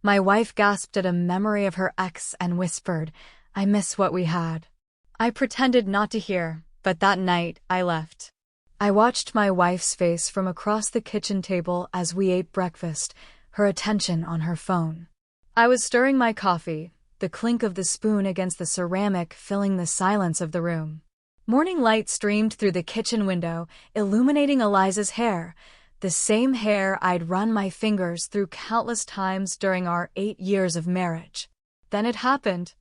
My wife gasped at a memory of her ex and whispered, "I miss what we had." I pretended not to hear, but that night I left. I watched my wife's face from across the kitchen table as we ate breakfast, her attention on her phone. I was stirring my coffee, the clink of the spoon against the ceramic filling the silence of the room. Morning light streamed through the kitchen window, illuminating Eliza's hair, the same hair I'd run my fingers through countless times during our 8 years of marriage. Then it happened.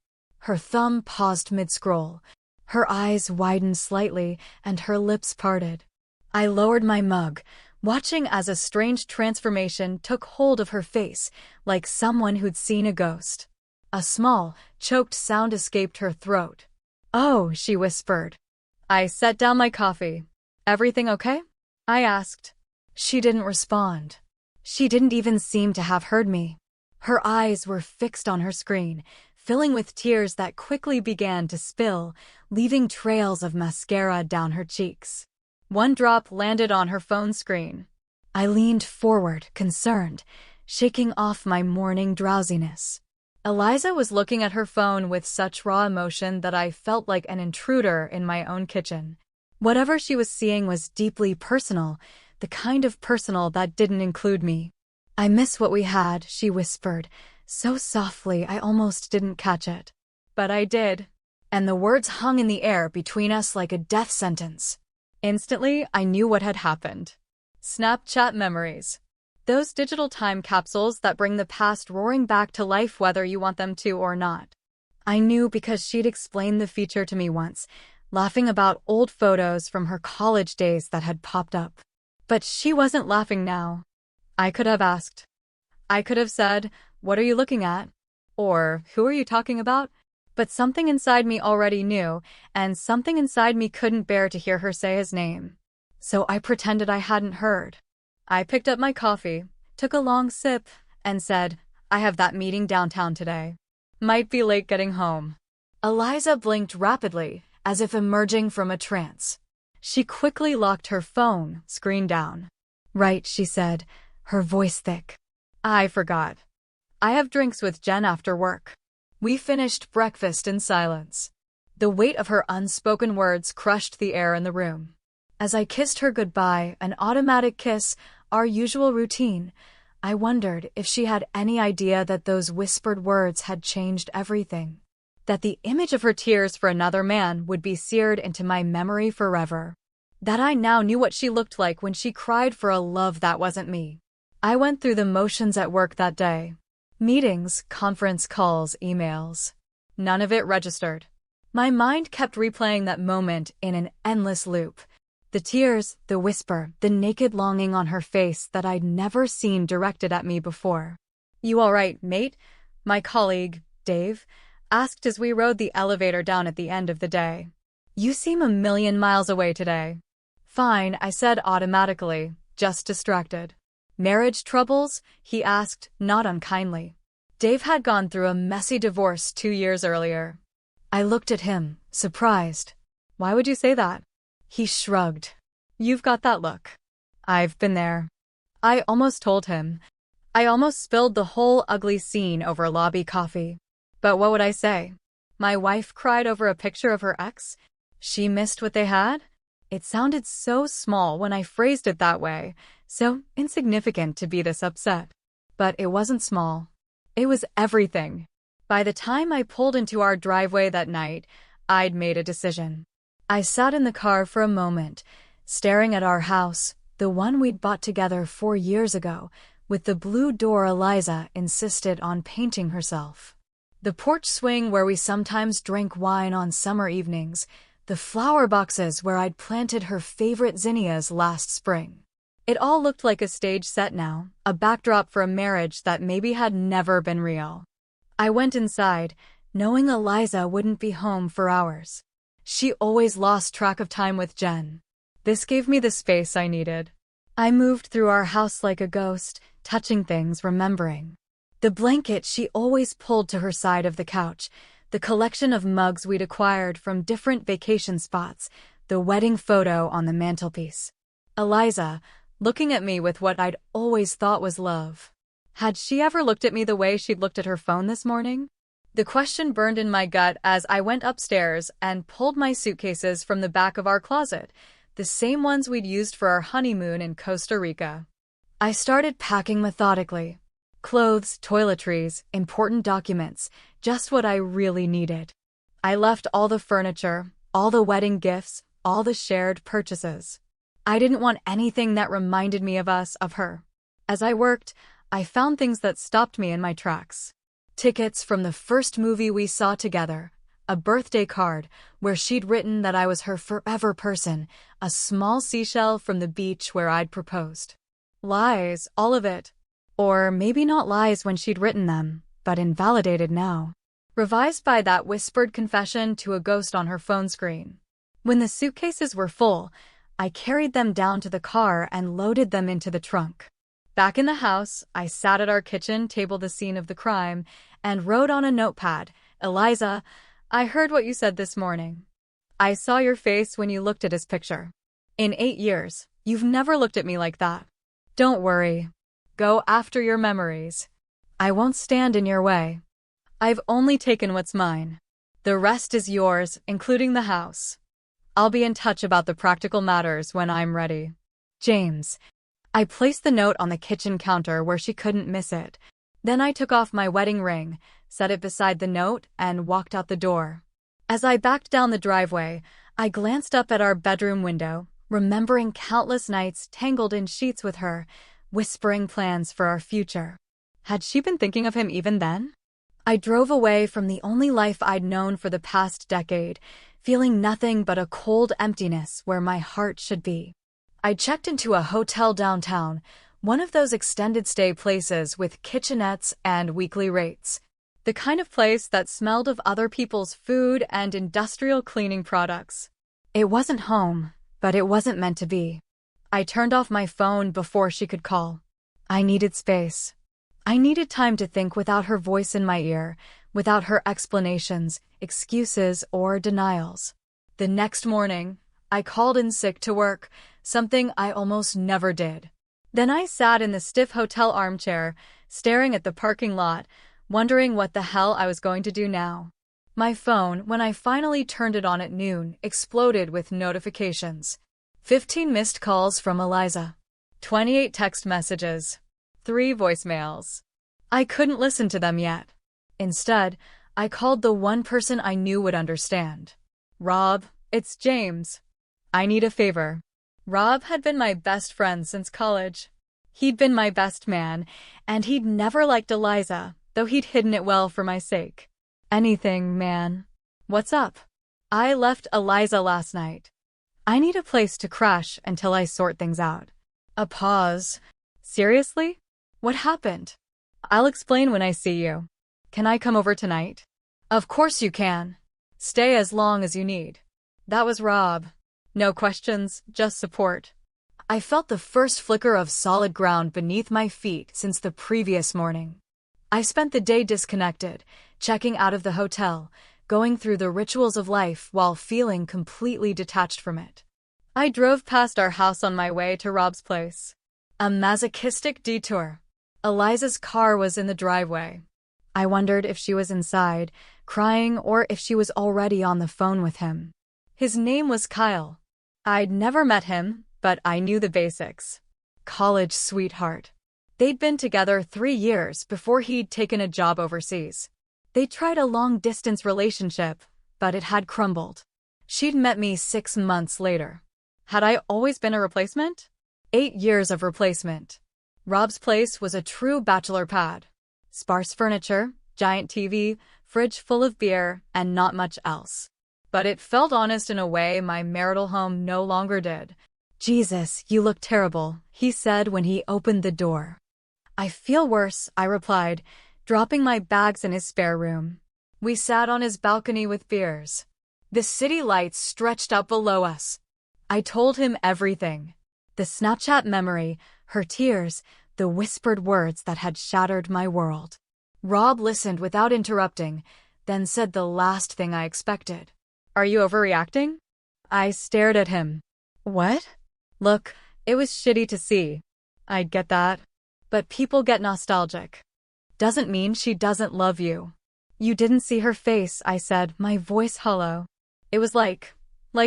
Her thumb paused mid-scroll. Her eyes widened slightly, and her lips parted. I lowered my mug, watching as a strange transformation took hold of her face, like someone who'd seen a ghost. A small, choked sound escaped her throat. "Oh," she whispered. I set down my coffee. "Everything okay?" I asked. She didn't respond. She didn't even seem to have heard me. Her eyes were fixed on her screen, filling with tears that quickly began to spill, leaving trails of mascara down her cheeks. One drop landed on her phone screen. I leaned forward, concerned, shaking off my morning drowsiness. Eliza was looking at her phone with such raw emotion that I felt like an intruder in my own kitchen. Whatever she was seeing was deeply personal, the kind of personal that didn't include me. "I miss what we had," she whispered, so softly I almost didn't catch it. But I did, and the words hung in the air between us like a death sentence. Instantly, I knew what had happened. Snapchat memories. Those digital time capsules that bring the past roaring back to life whether you want them to or not. I knew because she'd explained the feature to me once, laughing about old photos from her college days that had popped up. But she wasn't laughing now. I could have asked. I could have said, "What are you looking at?" Or, "Who are you talking about?" But something inside me already knew, and something inside me couldn't bear to hear her say his name. So I pretended I hadn't heard. I picked up my coffee, took a long sip, and said, "I have that meeting downtown today. Might be late getting home." Eliza blinked rapidly, as if emerging from a trance. She quickly locked her phone, screen down. "Right," she said, her voice thick. "I forgot. I have drinks with Jen after work." We finished breakfast in silence. The weight of her unspoken words crushed the air in the room. As I kissed her goodbye, an automatic kiss, our usual routine, I wondered if she had any idea that those whispered words had changed everything. That the image of her tears for another man would be seared into my memory forever. That I now knew what she looked like when she cried for a love that wasn't me. I went through the motions at work that day. Meetings, conference calls, emails. None of it registered. My mind kept replaying that moment in an endless loop. The tears, the whisper, the naked longing on her face that I'd never seen directed at me before. "You all right, mate?" my colleague, Dave, asked as we rode the elevator down at the end of the day. "You seem a million miles away today." "Fine," I said automatically, just distracted. "Marriage troubles?" he asked, not unkindly. Dave had gone through a messy divorce 2 years earlier. I looked at him, surprised. "Why would you say that?" He shrugged. "You've got that look." "I've been there." I almost told him. I almost spilled the whole ugly scene over lobby coffee. But what would I say? My wife cried over a picture of her ex? She missed what they had? It sounded so small when I phrased it that way, so insignificant to be this upset. But it wasn't small. It was everything. By the time I pulled into our driveway that night, I'd made a decision. I sat in the car for a moment, staring at our house, the one we'd bought together 4 years ago, with the blue door Eliza insisted on painting herself. The porch swing where we sometimes drank wine on summer evenings, the flower boxes where I'd planted her favorite zinnias last spring. It all looked like a stage set now, a backdrop for a marriage that maybe had never been real. I went inside, knowing Eliza wouldn't be home for hours. She always lost track of time with Jen. This gave me the space I needed. I moved through our house like a ghost, touching things, remembering. The blanket she always pulled to her side of the couch, the collection of mugs we'd acquired from different vacation spots, the wedding photo on the mantelpiece. Eliza, looking at me with what I'd always thought was love. Had she ever looked at me the way she'd looked at her phone this morning? The question burned in my gut as I went upstairs and pulled my suitcases from the back of our closet, the same ones we'd used for our honeymoon in Costa Rica. I started packing methodically. Clothes, toiletries, important documents, just what I really needed. I left all the furniture, all the wedding gifts, all the shared purchases. I didn't want anything that reminded me of us, of her. As I worked, I found things that stopped me in my tracks. Tickets from the first movie we saw together, a birthday card where she'd written that I was her forever person, a small seashell from the beach where I'd proposed. Lies, all of it. Or maybe not lies when she'd written them, but invalidated now. Revised by that whispered confession to a ghost on her phone screen. When the suitcases were full, I carried them down to the car and loaded them into the trunk. Back in the house, I sat at our kitchen table, the scene of the crime, and wrote on a notepad, "Eliza, I heard what you said this morning. I saw your face when you looked at his picture. In 8 years, you've never looked at me like that. Don't worry. Go after your memories. I won't stand in your way. I've only taken what's mine. The rest is yours, including the house. I'll be in touch about the practical matters when I'm ready. James." I placed the note on the kitchen counter where she couldn't miss it. Then I took off my wedding ring, set it beside the note, and walked out the door. As I backed down the driveway, I glanced up at our bedroom window, remembering countless nights tangled in sheets with her, whispering plans for our future. Had she been thinking of him even then? I drove away from the only life I'd known for the past decade, feeling nothing but a cold emptiness where my heart should be. I checked into a hotel downtown, one of those extended stay places with kitchenettes and weekly rates. The kind of place that smelled of other people's food and industrial cleaning products. It wasn't home, but it wasn't meant to be. I turned off my phone before she could call. I needed space. I needed time to think without her voice in my ear, without her explanations, excuses, or denials. The next morning, I called in sick to work, something I almost never did. Then I sat in the stiff hotel armchair, staring at the parking lot, wondering what the hell I was going to do now. My phone, when I finally turned it on at noon, exploded with notifications. 15 missed calls from Eliza. 28 text messages. 3 voicemails. I couldn't listen to them yet. Instead, I called the one person I knew would understand. "Rob, it's James. I need a favor." Rob had been my best friend since college. He'd been my best man, and he'd never liked Eliza, though he'd hidden it well for my sake. "Anything, man. What's up?" "I left Eliza last night. I need a place to crash until I sort things out." A pause. "Seriously? What happened?" "I'll explain when I see you. Can I come over tonight?" "Of course you can. Stay as long as you need." That was Rob. No questions, just support. I felt the first flicker of solid ground beneath my feet since the previous morning. I spent the day disconnected, checking out of the hotel, going through the rituals of life while feeling completely detached from it. I drove past our house on my way to Rob's place. A masochistic detour. Eliza's car was in the driveway. I wondered if she was inside, crying, or if she was already on the phone with him. His name was Kyle. I'd never met him, but I knew the basics. College sweetheart. They'd been together 3 years before he'd taken a job overseas. They tried a long-distance relationship, but it had crumbled. She'd met me 6 months later. Had I always been a replacement? 8 years of replacement. Rob's place was a true bachelor pad. Sparse furniture, giant TV, fridge full of beer, and not much else. But it felt honest in a way my marital home no longer did. "Jesus, you look terrible," he said when he opened the door. "I feel worse," I replied, dropping my bags in his spare room. We sat on his balcony with beers. The city lights stretched up below us. I told him everything. The Snapchat memory, her tears, the whispered words that had shattered my world. Rob listened without interrupting, then said the last thing I expected. "Are you overreacting?" I stared at him. "What?" "Look, it was shitty to see. I get that. But people get nostalgic. Doesn't mean she doesn't love you. You didn't see her face, I said, my voice hollow. It was like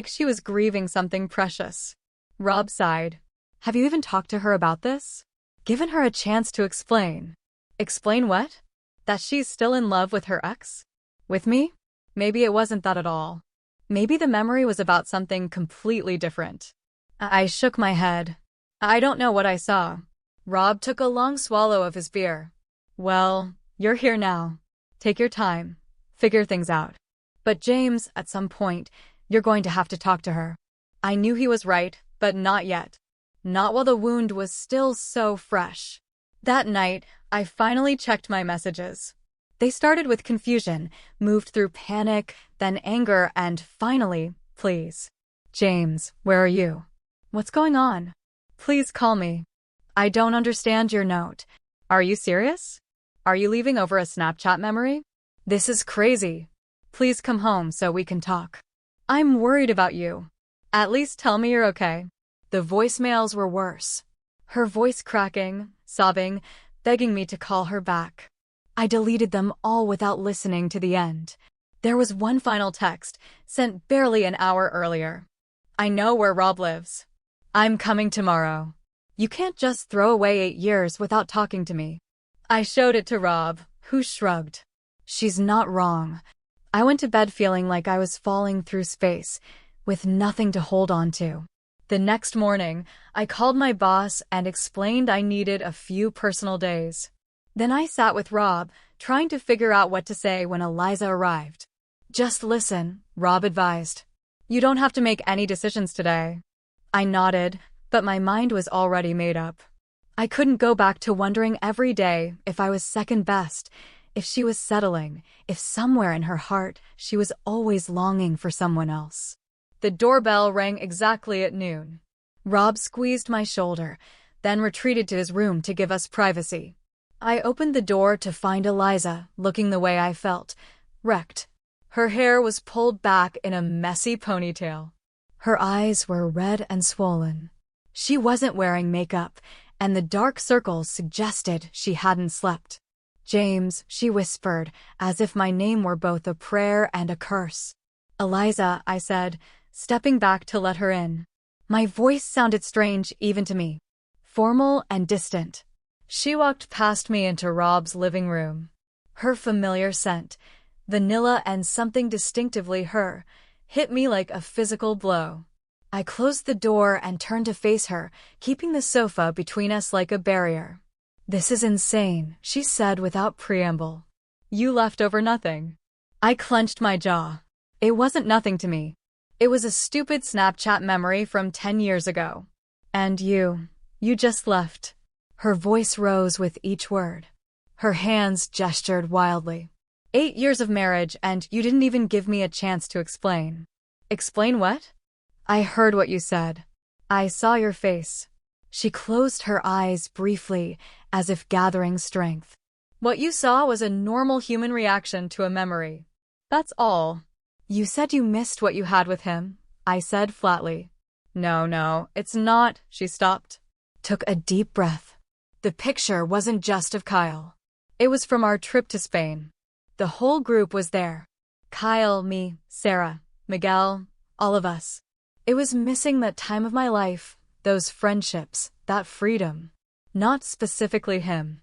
she was grieving something precious. Rob sighed. Have you even talked to her about this? Given her a chance to explain. Explain what? That she's still in love with her ex? With me? Maybe it wasn't that at all. Maybe the memory was about something completely different. I shook my head. I don't know what I saw. Rob took a long swallow of his beer. Well, you're here now. Take your time. Figure things out. But James, at some point, you're going to have to talk to her. I knew he was right, but not yet. Not while the wound was still so fresh. That night, I finally checked my messages. They started with confusion, moved through panic, then anger, and finally, please. James, where are you? What's going on? Please call me. I don't understand your note. Are you serious? Are you leaving over a Snapchat memory? This is crazy. Please come home so we can talk. I'm worried about you. At least tell me you're okay. The voicemails were worse. Her voice cracking, sobbing, begging me to call her back. I deleted them all without listening to the end. There was one final text, sent barely an hour earlier. I know where Rob lives. I'm coming tomorrow. You can't just throw away 8 years without talking to me. I showed it to Rob, who shrugged. She's not wrong. I went to bed feeling like I was falling through space, with nothing to hold on to. The next morning, I called my boss and explained I needed a few personal days. Then I sat with Rob, trying to figure out what to say when Eliza arrived. Just listen, Rob advised. You don't have to make any decisions today. I nodded, but my mind was already made up. I couldn't go back to wondering every day if I was second best, if she was settling, if somewhere in her heart she was always longing for someone else. The doorbell rang exactly at noon. Rob squeezed my shoulder, then retreated to his room to give us privacy. I opened the door to find Eliza looking the way I felt, wrecked. Her hair was pulled back in a messy ponytail. Her eyes were red and swollen. She wasn't wearing makeup, and the dark circles suggested she hadn't slept. James, she whispered, as if my name were both a prayer and a curse. Eliza, I said, stepping back to let her in. My voice sounded strange even to me, formal and distant. She walked past me into Rob's living room. Her familiar scent, vanilla and something distinctively her, hit me like a physical blow. I closed the door and turned to face her, keeping the sofa between us like a barrier. This is insane, she said without preamble. You left over nothing. I clenched my jaw. It wasn't nothing to me. It was a stupid Snapchat memory from 10 years ago. And you just left. Her voice rose with each word. Her hands gestured wildly. 8 years of marriage and you didn't even give me a chance to explain. Explain what? I heard what you said. I saw your face. She closed her eyes briefly, as if gathering strength. What you saw was a normal human reaction to a memory. That's all. You said you missed what you had with him, I said flatly. No, it's not, she stopped. Took a deep breath. The picture wasn't just of Kyle. It was from our trip to Spain. The whole group was there. Kyle, me, Sarah, Miguel, all of us. It was missing that time of my life, those friendships, that freedom. Not specifically him.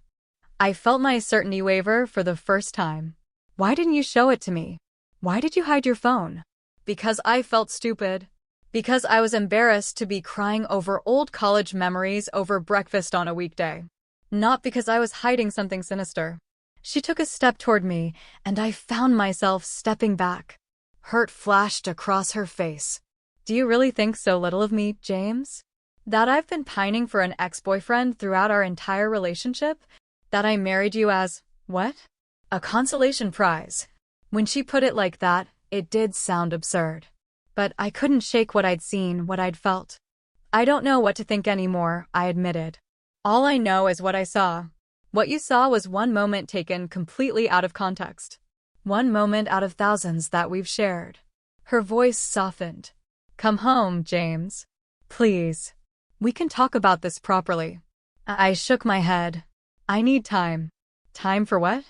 I felt my certainty waver for the first time. Why didn't you show it to me? Why did you hide your phone? Because I felt stupid. Because I was embarrassed to be crying over old college memories over breakfast on a weekday. Not because I was hiding something sinister. She took a step toward me, and I found myself stepping back. Hurt flashed across her face. Do you really think so little of me, James? That I've been pining for an ex-boyfriend throughout our entire relationship? That I married you as, what? A consolation prize. When she put it like that, it did sound absurd. But I couldn't shake what I'd seen, what I'd felt. I don't know what to think anymore, I admitted. All I know is what I saw. What you saw was one moment taken completely out of context. One moment out of thousands that we've shared. Her voice softened. Come home, James. Please. We can talk about this properly. I shook my head. I need time. Time for what?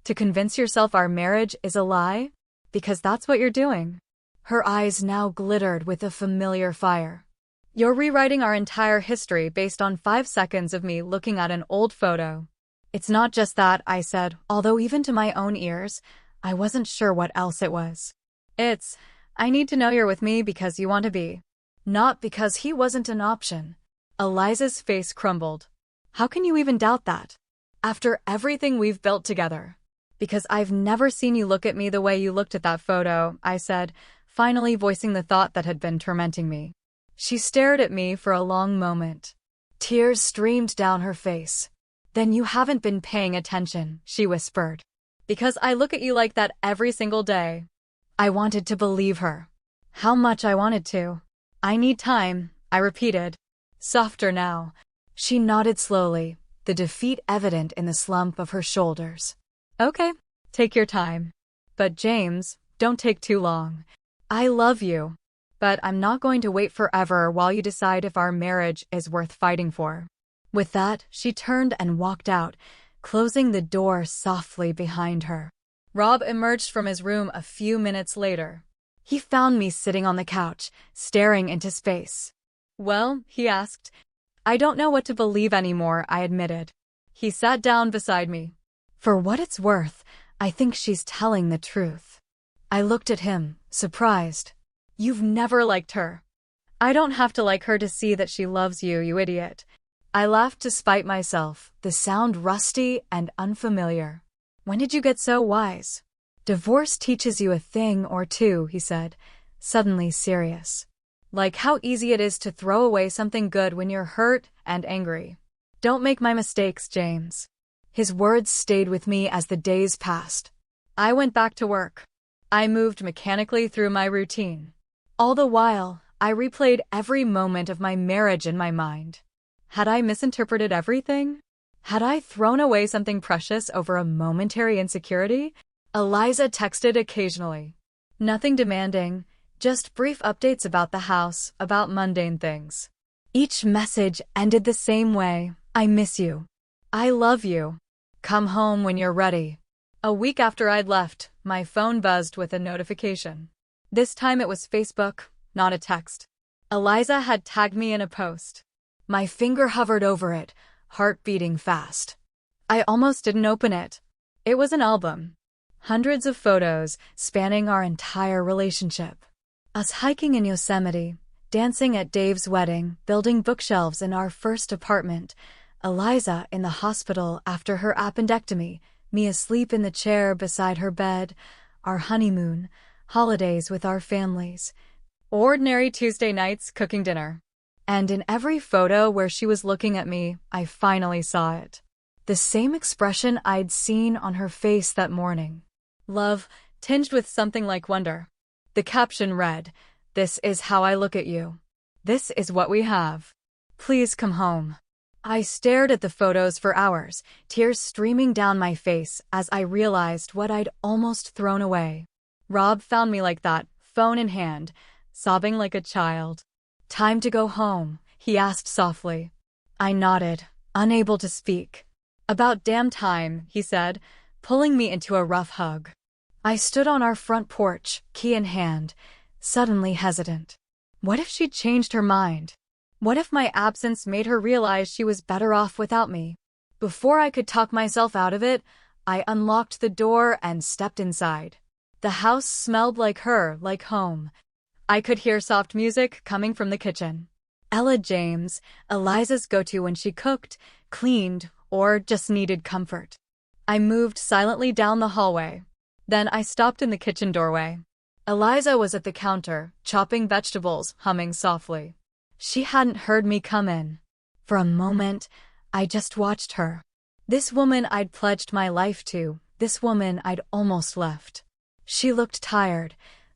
To convince yourself our marriage is a lie? Because that's what you're doing. Her eyes now glittered with a familiar fire. You're rewriting our entire history based on 5 seconds of me looking at an old photo. It's not just that, I said, although even to my own ears, I wasn't sure what else it was. I need to know you're with me because you want to be. Not because he wasn't an option. Eliza's face crumbled. How can you even doubt that? After everything we've built together. Because I've never seen you look at me the way you looked at that photo, I said, finally voicing the thought that had been tormenting me. She stared at me for a long moment. Tears streamed down her face. Then you haven't been paying attention, she whispered. Because I look at you like that every single day. I wanted to believe her. How much I wanted to. I need time, I repeated. Softer now. She nodded slowly, the defeat evident in the slump of her shoulders. Okay, take your time. But James, don't take too long. I love you. But I'm not going to wait forever while you decide if our marriage is worth fighting for. With that, she turned and walked out, closing the door softly behind her. Rob emerged from his room a few minutes later. He found me sitting on the couch, staring into space. Well, he asked. I don't know what to believe anymore, I admitted. He sat down beside me. For what it's worth, I think she's telling the truth. I looked at him, surprised. You've never liked her. I don't have to like her to see that she loves you, you idiot. I laughed to spite myself, the sound rusty and unfamiliar. When did you get so wise? Divorce teaches you a thing or two, he said, suddenly serious. Like how easy it is to throw away something good when you're hurt and angry. Don't make my mistakes, James. His words stayed with me as the days passed. I went back to work. I moved mechanically through my routine. All the while, I replayed every moment of my marriage in my mind. Had I misinterpreted everything? Had I thrown away something precious over a momentary insecurity? Eliza texted occasionally. Nothing demanding, just brief updates about the house, about mundane things. Each message ended the same way. I miss you. I love you. Come home when you're ready. A week after I'd left, my phone buzzed with a notification. This time it was Facebook, not a text. Eliza had tagged me in a post. My finger hovered over it, heart beating fast. I almost didn't open it. It was an album. Hundreds of photos spanning our entire relationship. Us hiking in Yosemite, dancing at Dave's wedding, building bookshelves in our first apartment, Eliza in the hospital after her appendectomy, me asleep in the chair beside her bed, our honeymoon, holidays with our families, ordinary Tuesday nights cooking dinner. And in every photo where she was looking at me, I finally saw it. The same expression I'd seen on her face that morning. Love, tinged with something like wonder. The caption read, "This is how I look at you. This is what we have. Please come home." I stared at the photos for hours, tears streaming down my face as I realized what I'd almost thrown away. Rob found me like that, phone in hand, sobbing like a child. Time to go home, he asked softly. I nodded, unable to speak. About damn time, he said, pulling me into a rough hug. I stood on our front porch, key in hand, suddenly hesitant. What if she'd changed her mind? What if my absence made her realize she was better off without me? Before I could talk myself out of it, I unlocked the door and stepped inside. The house smelled like her, like home. I could hear soft music coming from the kitchen. Ella James, Eliza's go-to when she cooked, cleaned, or just needed comfort. I moved silently down the hallway. Then I stopped in the kitchen doorway. Eliza was at the counter, chopping vegetables, humming softly. She hadn't heard me come in. For a moment, I just watched her. This woman I'd pledged my life to, this woman I'd almost left. She looked tired,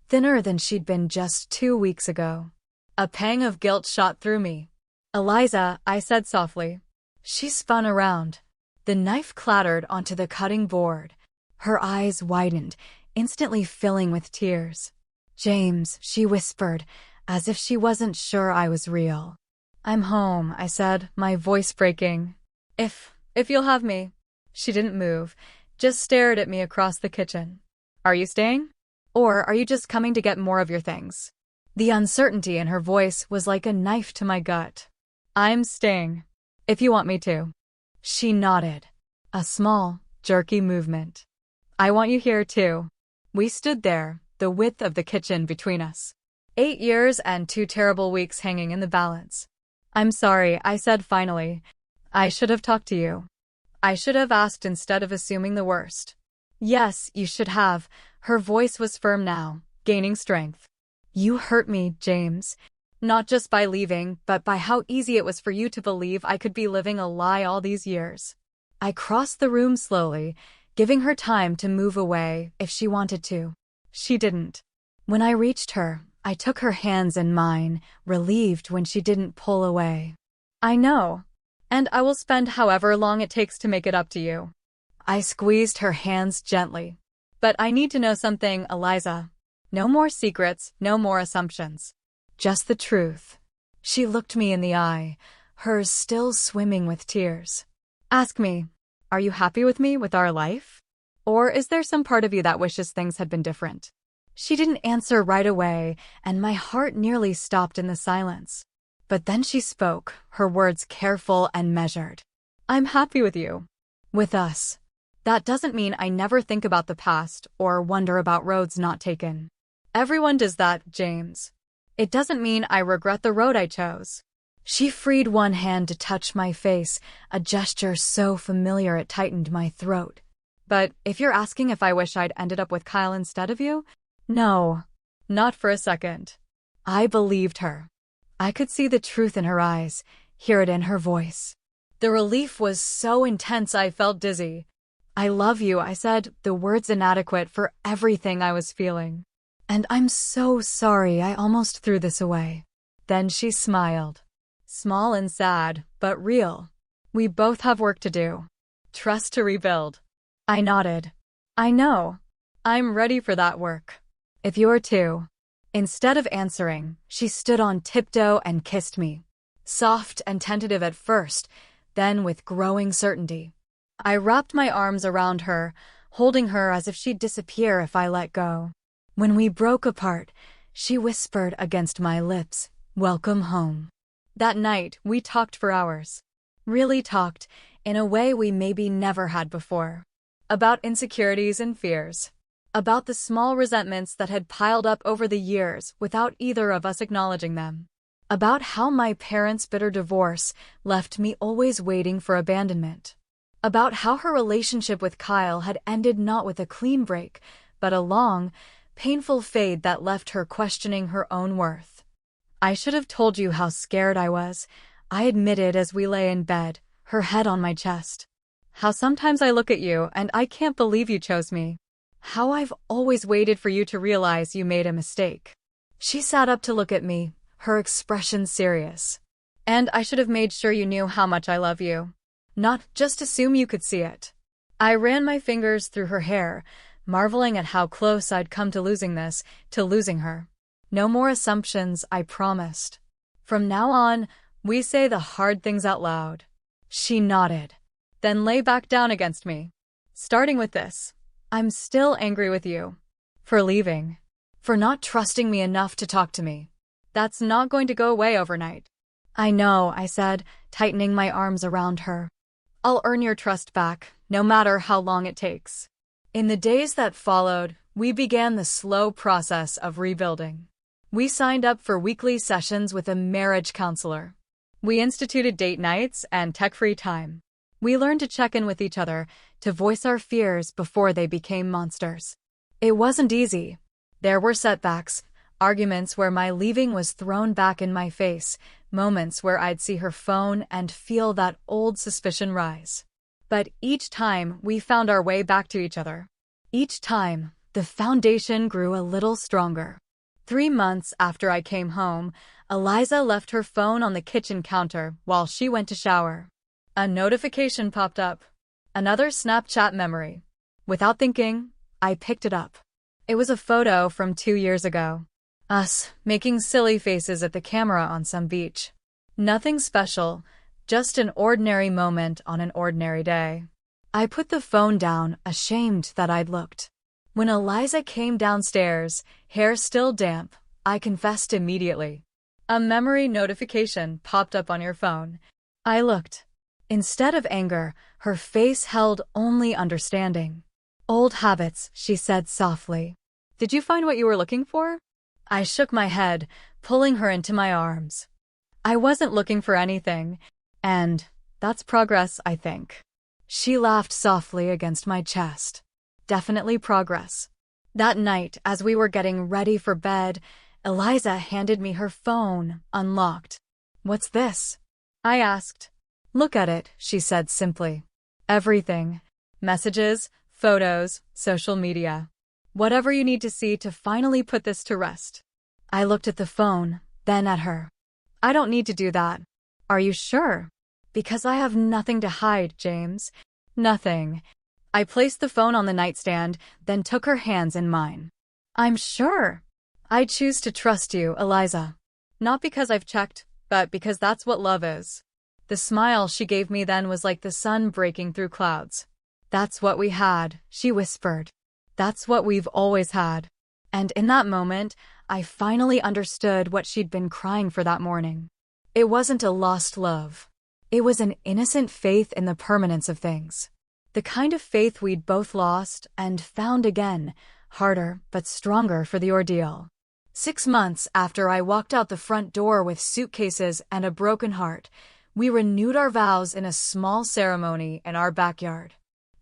thinner than she'd been just 2 weeks ago. A pang of guilt shot through me. Eliza, I said softly. She spun around. The knife clattered onto the cutting board. Her eyes widened, instantly filling with tears. James, she whispered, as if she wasn't sure I was real. I'm home, I said, my voice breaking. If you'll have me. She didn't move, just stared at me across the kitchen. Are you staying? Or are you just coming to get more of your things? The uncertainty in her voice was like a knife to my gut. I'm staying. If you want me to. She nodded. A small, jerky movement. I want you here too. We stood there, the width of the kitchen between us. 8 years and 2 terrible weeks hanging in the balance. I'm sorry, I said finally. I should have talked to you. I should have asked instead of assuming the worst. Yes, you should have. Her voice was firm now, gaining strength. You hurt me, James. Not just by leaving, but by how easy it was for you to believe I could be living a lie all these years. I crossed the room slowly, giving her time to move away if she wanted to. She didn't. When I reached her, I took her hands in mine, relieved when she didn't pull away. I know. And I will spend however long it takes to make it up to you. I squeezed her hands gently. But I need to know something, Eliza. No more secrets, no more assumptions. Just the truth. She looked me in the eye, hers still swimming with tears. Ask me, are you happy with me, with our life? Or is there some part of you that wishes things had been different? She didn't answer right away, and my heart nearly stopped in the silence. But then she spoke, her words careful and measured. I'm happy with you. With us. That doesn't mean I never think about the past or wonder about roads not taken. Everyone does that, James. It doesn't mean I regret the road I chose. She freed one hand to touch my face, a gesture so familiar it tightened my throat. But if you're asking if I wish I'd ended up with Kyle instead of you, no, not for a second. I believed her. I could see the truth in her eyes, hear it in her voice. The relief was so intense I felt dizzy. I love you, I said, the words inadequate for everything I was feeling. And I'm so sorry I almost threw this away. Then she smiled. Small and sad, but real. We both have work to do. Trust to rebuild. I nodded. I know. I'm ready for that work. If you are too. Instead of answering, she stood on tiptoe and kissed me. Soft and tentative at first, then with growing certainty. I wrapped my arms around her, holding her as if she'd disappear if I let go. When we broke apart, she whispered against my lips, "Welcome home." That night, we talked for hours. Really talked, in a way we maybe never had before. About insecurities and fears. About the small resentments that had piled up over the years without either of us acknowledging them. About how my parents' bitter divorce left me always waiting for abandonment. About how her relationship with Kyle had ended not with a clean break, but a long, painful fade that left her questioning her own worth. I should have told you how scared I was, I admitted as we lay in bed, her head on my chest. How sometimes I look at you and I can't believe you chose me. How I've always waited for you to realize you made a mistake. She sat up to look at me, her expression serious. And I should have made sure you knew how much I love you. Not just assume you could see it. I ran my fingers through her hair, marveling at how close I'd come to losing this, to losing her. No more assumptions, I promised. From now on, we say the hard things out loud. She nodded, then lay back down against me. Starting with this, I'm still angry with you. For leaving. For not trusting me enough to talk to me. That's not going to go away overnight. I know, I said, tightening my arms around her. I'll earn your trust back, no matter how long it takes. In the days that followed, we began the slow process of rebuilding. We signed up for weekly sessions with a marriage counselor. We instituted date nights and tech-free time. We learned to check in with each other, to voice our fears before they became monsters. It wasn't easy. There were setbacks, arguments where my leaving was thrown back in my face, moments where I'd see her phone and feel that old suspicion rise. But each time, we found our way back to each other. Each time, the foundation grew a little stronger. 3 months after I came home, Eliza left her phone on the kitchen counter while she went to shower. A notification popped up. Another Snapchat memory. Without thinking, I picked it up. It was a photo from 2 years ago. Us, making silly faces at the camera on some beach. Nothing special, Just an ordinary moment on an ordinary day. I put the phone down, ashamed that I'd looked. When Eliza came downstairs, hair still damp, I confessed immediately. A memory notification popped up on your phone. I looked. Instead of anger, her face held only understanding. Old habits, she said softly. Did you find what you were looking for? I shook my head, pulling her into my arms. I wasn't looking for anything, and that's progress, I think. She laughed softly against my chest. Definitely progress. That night, as we were getting ready for bed, Eliza handed me her phone, unlocked. What's this? I asked. Look at it, she said simply. Everything. Messages, photos, social media. Whatever you need to see to finally put this to rest. I looked at the phone, then at her. I don't need to do that. Are you sure? Because I have nothing to hide, James. Nothing. I placed the phone on the nightstand, then took her hands in mine. I'm sure. I choose to trust you, Eliza. Not because I've checked, but because that's what love is. The smile she gave me then was like the sun breaking through clouds. That's what we had, she whispered. That's what we've always had. And in that moment, I finally understood what she'd been crying for that morning. It wasn't a lost love. It was an innocent faith in the permanence of things. The kind of faith we'd both lost and found again, harder but stronger for the ordeal. 6 months after I walked out the front door with suitcases and a broken heart, we renewed our vows in a small ceremony in our backyard.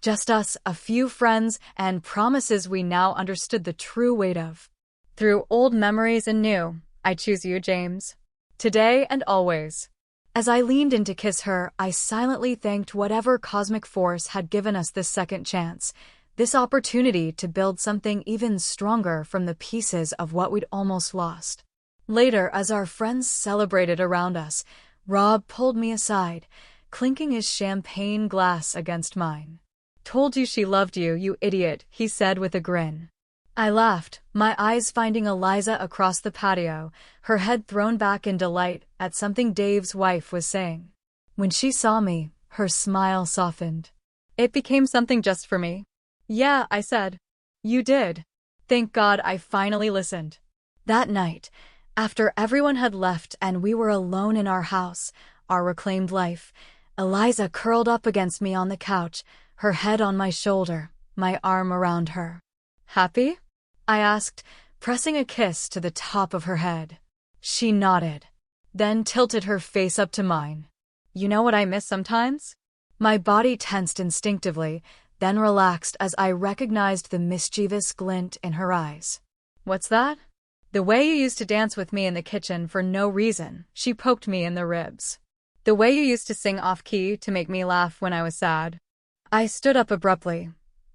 Just us, a few friends, and promises we now understood the true weight of. Through old memories and new, I choose you, James. Today and always. As I leaned in to kiss her, I silently thanked whatever cosmic force had given us this second chance, this opportunity to build something even stronger from the pieces of what we'd almost lost. Later, as our friends celebrated around us, Rob pulled me aside, clinking his champagne glass against mine. Told you she loved you, you idiot, he said with a grin. I laughed, my eyes finding Eliza across the patio, her head thrown back in delight at something Dave's wife was saying. When she saw me, her smile softened. It became something just for me. Yeah, I said. You did. Thank God I finally listened. That night, after everyone had left and we were alone in our house, our reclaimed life, Eliza curled up against me on the couch, her head on my shoulder, my arm around her. Happy? I asked, pressing a kiss to the top of her head. She nodded, then tilted her face up to mine. You know what I miss sometimes? My body tensed instinctively, then relaxed as I recognized the mischievous glint in her eyes. What's that? The way you used to dance with me in the kitchen for no reason, she poked me in the ribs. The way you used to sing off-key to make me laugh when I was sad. I stood up abruptly,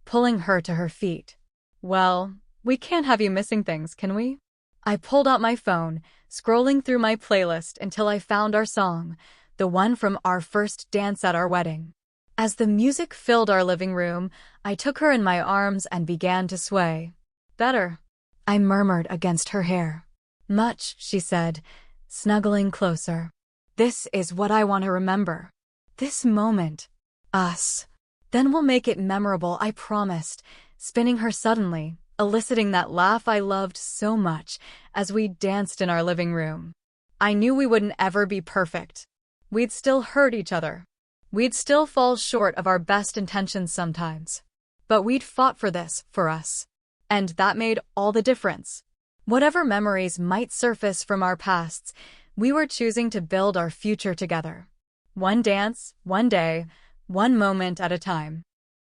pulling her to her feet. Well, we can't have you missing things, can we? I pulled out my phone, scrolling through my playlist until I found our song, the one from our first dance at our wedding. As the music filled our living room, I took her in my arms and began to sway. Better, I murmured against her hair. Much, she said, snuggling closer. This is what I want to remember. This moment. Us. Then we'll make it memorable, I promised, spinning her suddenly, eliciting that laugh I loved so much as we danced in our living room. I knew we wouldn't ever be perfect. We'd still hurt each other. We'd still fall short of our best intentions sometimes. But we'd fought for this, for us. And that made all the difference. Whatever memories might surface from our pasts, we were choosing to build our future together. One dance, one day, one moment at a time.